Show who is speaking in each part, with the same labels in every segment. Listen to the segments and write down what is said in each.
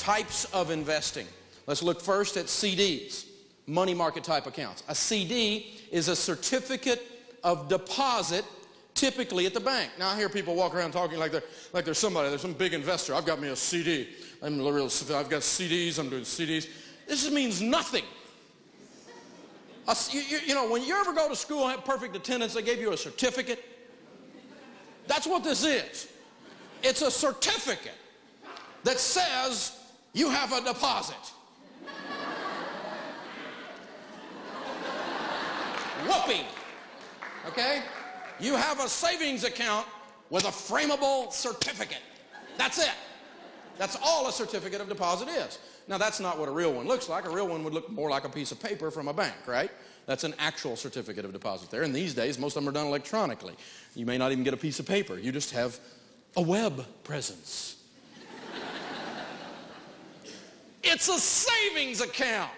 Speaker 1: types of investing. Let's look first at CDs, money market type accounts. A CD is a certificate of deposit, typically at the bank. Now I hear people walk around talking like they're somebody, they're some big investor. I've got me a CD. I've got CDs, I'm doing CDs. This means nothing. You know, when you ever go to school and have perfect attendance, they gave you a certificate. That's what this is. It's a certificate that says you have a deposit. Whoopee. Okay? You have a savings account with a frameable certificate. That's it. That's all a certificate of deposit is. Now, that's not what a real one looks like. A real one would look more like a piece of paper from a bank, right? That's an actual certificate of deposit there. And these days, most of them are done electronically. You may not even get a piece of paper. You just have a web presence. It's a savings account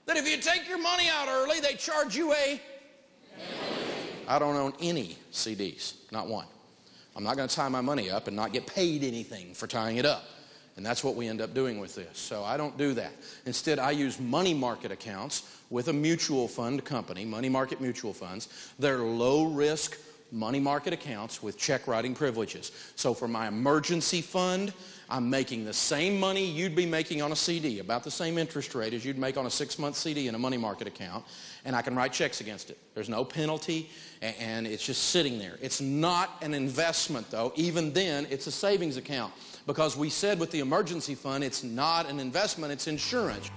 Speaker 1: that if you take your money out early, they charge you a... I don't own any CDs, not one. I'm not going to tie my money up and not get paid anything for tying it up. And that's what we end up doing with this. So I don't do that. Instead, I use money market accounts with a mutual fund company, money market mutual funds. They're low-risk money market accounts with check writing privileges. So for my emergency fund, I'm making the same money you'd be making on a CD, about the same interest rate as you'd make on a 6-month CD in a money market account, and I can write checks against it. There's no penalty, and it's just sitting there. It's not an investment, though. Even then, it's a savings account, because we said with the emergency fund, it's not an investment, it's insurance.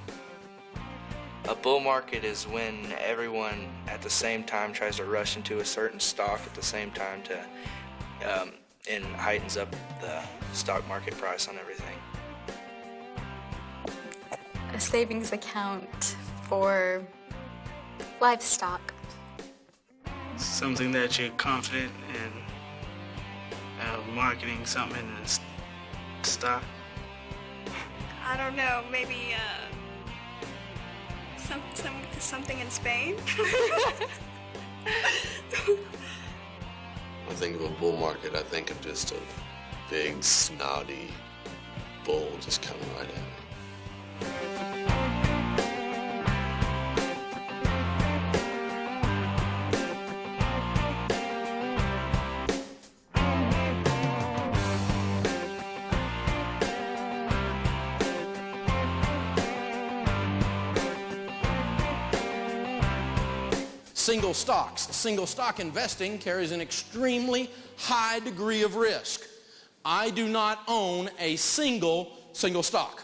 Speaker 2: A bull market is when everyone at the same time tries to rush into a certain stock at the same time to and heightens up the stock market price on everything.
Speaker 3: A savings account for livestock.
Speaker 4: Something that you're confident in marketing something in the stock.
Speaker 5: I don't know, maybe something in Spain.
Speaker 6: I think of a bull market, I think of just a big, snotty bull just coming right at me.
Speaker 1: Single stocks. Single stock investing carries an extremely high degree of risk. I do not own a single stock.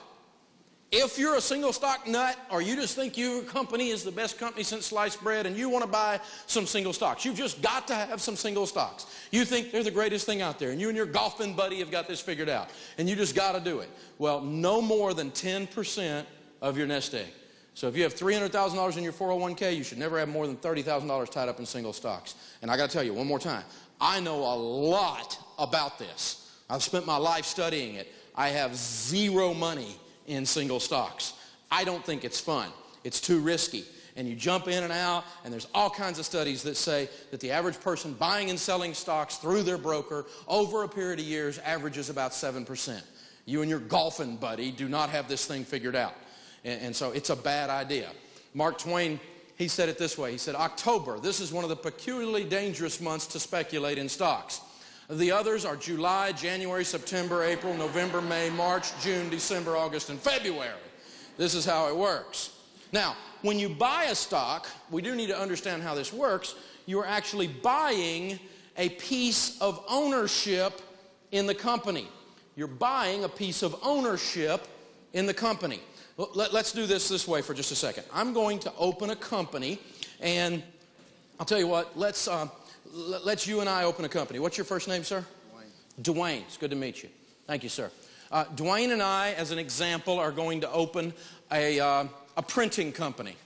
Speaker 1: If you're a single stock nut, or you just think your company is the best company since sliced bread and you want to buy some single stocks, you've just got to have some single stocks. You think they're the greatest thing out there, and you and your golfing buddy have got this figured out, and you just got to do it. Well, no more than 10% of your nest egg. So if you have $300,000 in your 401k, you should never have more than $30,000 tied up in single stocks. And I got to tell you one more time, I know a lot about this. I've spent my life studying it. I have zero money in single stocks. I don't think it's fun. It's too risky. And you jump in and out, and there's all kinds of studies that say that the average person buying and selling stocks through their broker over a period of years averages about 7%. You and your golfing buddy do not have this thing figured out. And so it's a bad idea. Mark Twain, he said it this way. He said, October, this is one of the peculiarly dangerous months to speculate in stocks. The others are July, January, September, April, November, May, March, June, December, August, and February. This is how it works. Now, when you buy a stock, we do need to understand how this works. You are actually buying a piece of ownership in the company. You're buying a piece of ownership in the company. Let's do this way for just a second. I'm going to open a company, and I'll tell you what, let's you and I open a company. What's your first name, sir? Dwayne. It's good to meet you. Thank you, sir. Dwayne and I, as an example, are going to open a printing company.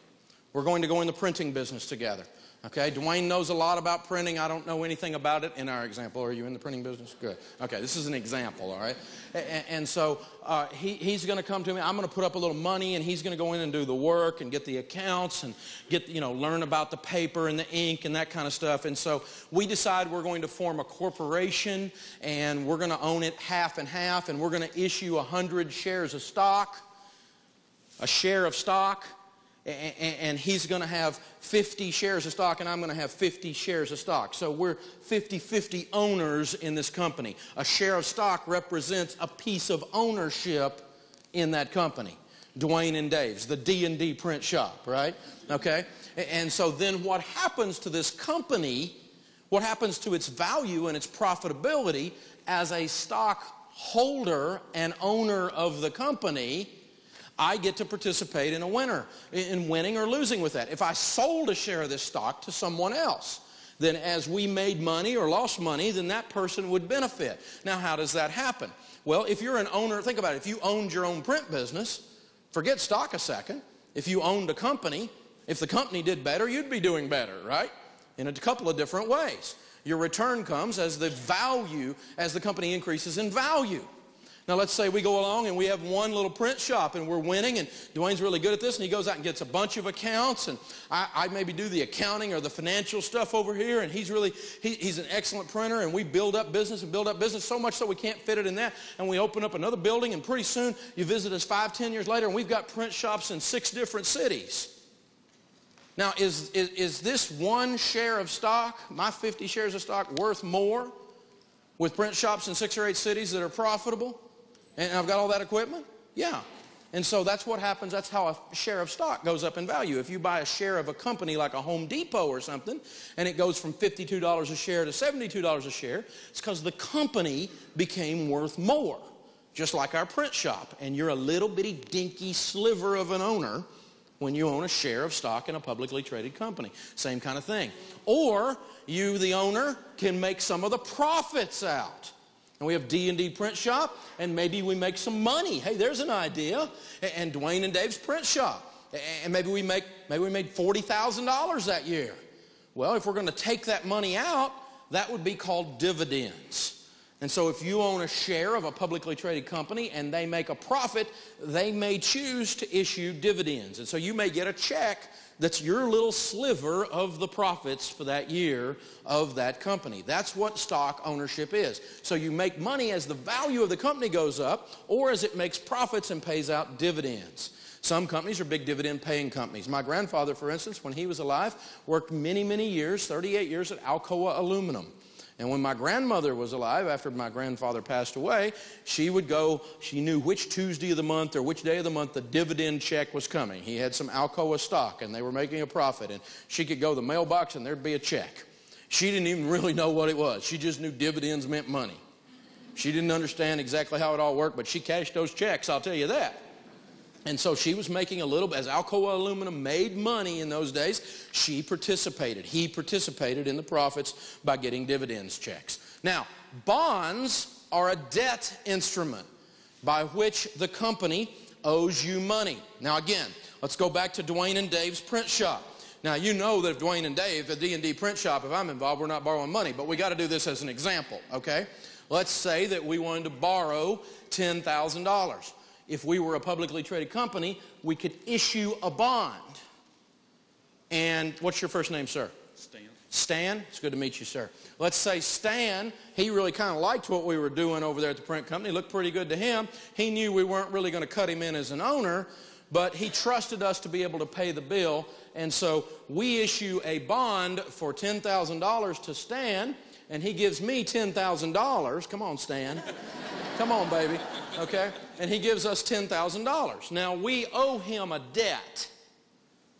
Speaker 1: We're going to go in the printing business together. Okay, Dwayne knows a lot about printing. I don't know anything about it in our example. Are you in the printing business? Good. Okay, this is an example, all right? And so he's going to come to me. I'm going to put up a little money, and he's going to go in and do the work and get the accounts and get, learn about the paper and the ink and that kind of stuff. And so we decide we're going to form a corporation, and we're going to own it half and half, and we're going to issue 100 shares of stock, a share of stock. And he's going to have 50 shares of stock, and I'm going to have 50 shares of stock. So we're 50-50 owners in this company. A share of stock represents a piece of ownership in that company. Dwayne and Dave's, the D&D print shop, right? Okay? And so then what happens to this company, what happens to its value and its profitability as a stockholder and owner of the company, I get to participate in winning or losing with that. If I sold a share of this stock to someone else, then as we made money or lost money, then that person would benefit. Now, how does that happen? Well, if you're an owner, think about it. If you owned your own print business, forget stock a second. If you owned a company, if the company did better, you'd be doing better, right? In a couple of different ways. Your return comes as the company increases in value. Now, let's say we go along and we have one little print shop and we're winning, and Dwayne's really good at this, and he goes out and gets a bunch of accounts, and I maybe do the accounting or the financial stuff over here, and he's an excellent printer, and we build up business so much so we can't fit it in that, and we open up another building, and pretty soon you visit us 5-10 years later, and we've got print shops in 6 different cities. Now, is this one share of stock, my 50 shares of stock, worth more with print shops in 6 or 8 cities that are profitable? And I've got all that equipment? Yeah. And so that's what happens. That's how a share of stock goes up in value. If you buy a share of a company like a Home Depot or something, and it goes from $52 a share to $72 a share, it's because the company became worth more, just like our print shop. And you're a little bitty dinky sliver of an owner when you own a share of stock in a publicly traded company. Same kind of thing. Or you, the owner, can make some of the profits out. And we have D&D print shop, and maybe we make some money. Hey, there's an idea. And Dwayne and Dave's print shop, and maybe we made $40,000 that year. Well, if we're going to take that money out, that would be called dividends. And so if you own a share of a publicly traded company and they make a profit, they may choose to issue dividends. And so you may get a check that's your little sliver of the profits for that year of that company. That's what stock ownership is. So you make money as the value of the company goes up, or as it makes profits and pays out dividends. Some companies are big dividend-paying companies. My grandfather, for instance, when he was alive, worked many, many years, 38 years at Alcoa Aluminum. And when my grandmother was alive, after my grandfather passed away, she knew which Tuesday of the month or which day of the month the dividend check was coming. He had some Alcoa stock, and they were making a profit, and she could go to the mailbox and there'd be a check. She didn't even really know what it was. She just knew dividends meant money. She didn't understand exactly how it all worked, but she cashed those checks, I'll tell you that. And so she was making a little bit, as Alcoa Aluminum made money in those days, he participated in the profits by getting dividends checks. Now, bonds are a debt instrument by which the company owes you money. Now again, let's go back to Dwayne and Dave's print shop. Now you know that if Dwayne and Dave, the D&D print shop, if I'm involved, we're not borrowing money, but we got to do this as an example, okay? Let's say that we wanted to borrow $10,000. If we were a publicly traded company, we could issue a bond. And what's your first name, sir?
Speaker 7: Stan.
Speaker 1: Stan? It's good to meet you, sir. Let's say Stan, he really kind of liked what we were doing over there at the print company. It looked pretty good to him. He knew we weren't really going to cut him in as an owner, but he trusted us to be able to pay the bill. And so we issue a bond for $10,000 to Stan, and he gives me $10,000. Come on, Stan. Come on, baby. Okay? And he gives us $10,000. Now, we owe him a debt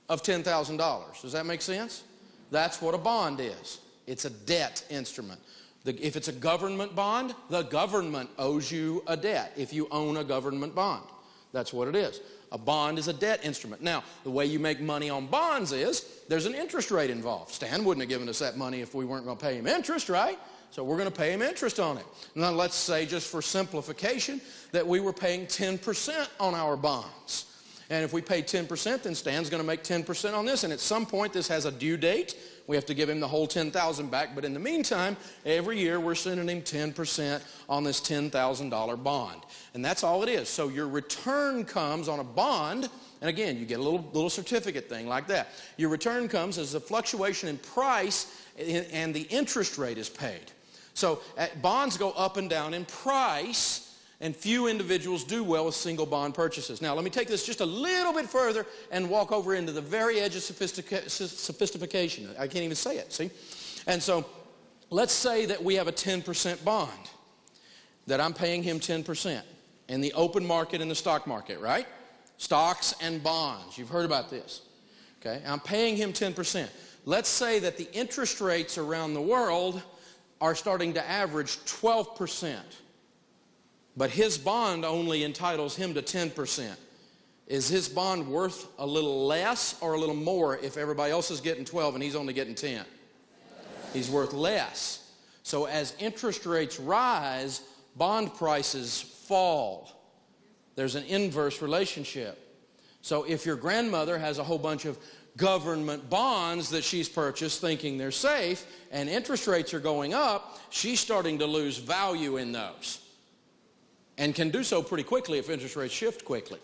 Speaker 1: of $10,000. Does that make sense? That's what a bond is. It's a debt instrument. If it's a government bond, the government owes you a debt if you own a government bond. That's what it is. A bond is a debt instrument. Now, the way you make money on bonds is there's an interest rate involved. Stan wouldn't have given us that money if we weren't going to pay him interest, right? So we're going to pay him interest on it. Now, let's say, just for simplification, that we were paying 10% on our bonds. And if we pay 10%, then Stan's going to make 10% on this. And at some point, this has a due date. We have to give him the whole $10,000 back. But in the meantime, every year we're sending him 10% on this $10,000 bond. And that's all it is. So your return comes on a bond. And again, you get a little certificate thing like that. Your return comes as a fluctuation in price and the interest rate is paid. So bonds go up and down in price. And few individuals do well with single bond purchases. Now, let me take this just a little bit further and walk over into the very edge of sophistication. I can't even say it, see? And so, let's say that we have a 10% bond, that I'm paying him 10% in the open market and the stock market, right? Stocks and bonds. You've heard about this. Okay? I'm paying him 10%. Let's say that the interest rates around the world are starting to average 12%. But his bond only entitles him to 10%. Is his bond worth a little less or a little more if everybody else is getting 12 and he's only getting 10? He's worth less. So as interest rates rise, bond prices fall. There's an inverse relationship. So if your grandmother has a whole bunch of government bonds that she's purchased thinking they're safe and interest rates are going up, she's starting to lose value in those. And can do so pretty quickly if interest rates shift quickly.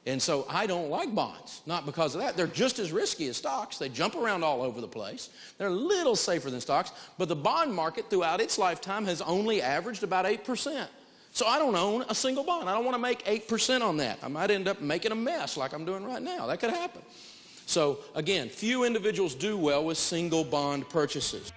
Speaker 1: And so I don't like bonds, not because of that. They're just as risky as stocks. They jump around all over the place. They're a little safer than stocks, but the bond market throughout its lifetime has only averaged about 8%. So I don't own a single bond. I don't want to make 8% on that. I might end up making a mess like I'm doing right now. That could happen. So again, few individuals do well with single bond purchases.